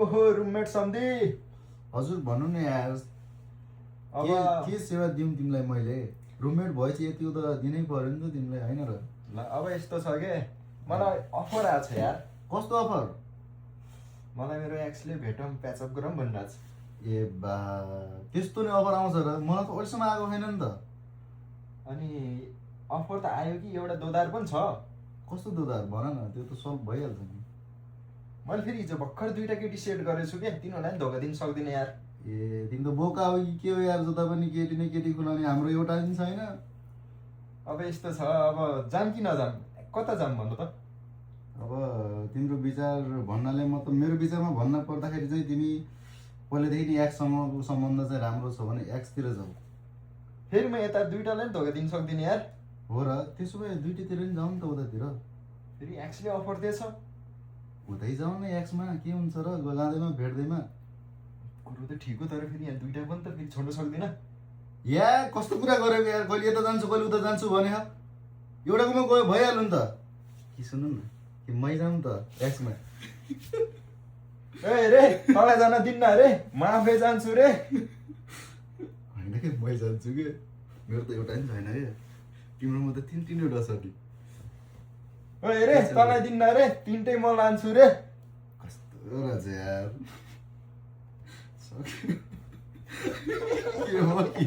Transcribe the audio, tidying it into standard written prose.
ओहो रुममेट सम्धी। हजुर भन्नु न यार, अब के सेवा दिउँ तिमीलाई मैले? रुममेट भएपछि यति त दिनै पर्यो नि त तिमीलाई, होइन र? ल अब यस्तो छ के, मलाई अफर आएको छ यार। कस्तो अफर? मलाई मेरो एक्सले भेटौँ प्याचअप गरौँ भनिरहेको छ। ए बा, त्यस्तो नै अफर आउँछ र? मलाई त अहिलेसम्म आएको छैन नि त। अनि अफर त आयो कि एउटा दोधार पनि छ। कस्तो दोधार भन न, त्यो त सल्भ भइहाल्छ नि। मैले फेरि हिजो भर्खर 2टा केटी सेट गरेको छु क्या, तिनीहरूलाई पनि धोका दिन सक्दिनँ यार। ए तिमी त बोका हो कि के हो यार, जता पनि केटी नै केटी खुलाउने, हाम्रो एउटा पनि छैन। अब यस्तो छ, अब जाम कि नजाम, कता जाम भन्नु त? अब तिम्रो विचार भन्नाले मतलब मेरो विचारमा भन्न पर्दाखेरि चाहिँ तिमी पहिलेदेखि नै एक्ससँगको सम्बन्ध चाहिँ राम्रो छ भने एक्सतिर जाऊ। फेरि म यता 2टालाई पनि धोका दिन सक्दिनँ यार। हो र, त्यसो भए दुइटैतिर नि जाउँ नि त उतातिर। फेरि एक्सले अफर दिएछ। उतै जाउँ न एक्समा, के हुन्छ र जाँदैमा भेट्दैमा। कुरो त ठिक हो, तर फेरि यहाँ 2टा पनि त फेरि छोड्नु सक्दिनँ। यार कस्तो कुरा गरेको यार, कहिले यता जान्छु कहिले उता जान्छु भने एउटाकोमा गयो भइहाल्यो नि त। कि सुन्नु न, कि मै जाउँ त एक्समा? ए रे तँलाई जान दिन्न रे, म आफै जान्छु रे। होइन कि मै जान्छु कि, मेरो त एउटा पनि छैन क्या, तिम्रोमा त तिनवटा छ कि। ओए रे तँलाई दिन्न रे, 3टै म लान्छु रे। कस्तो रहेछ यार। सक्यो। के हो के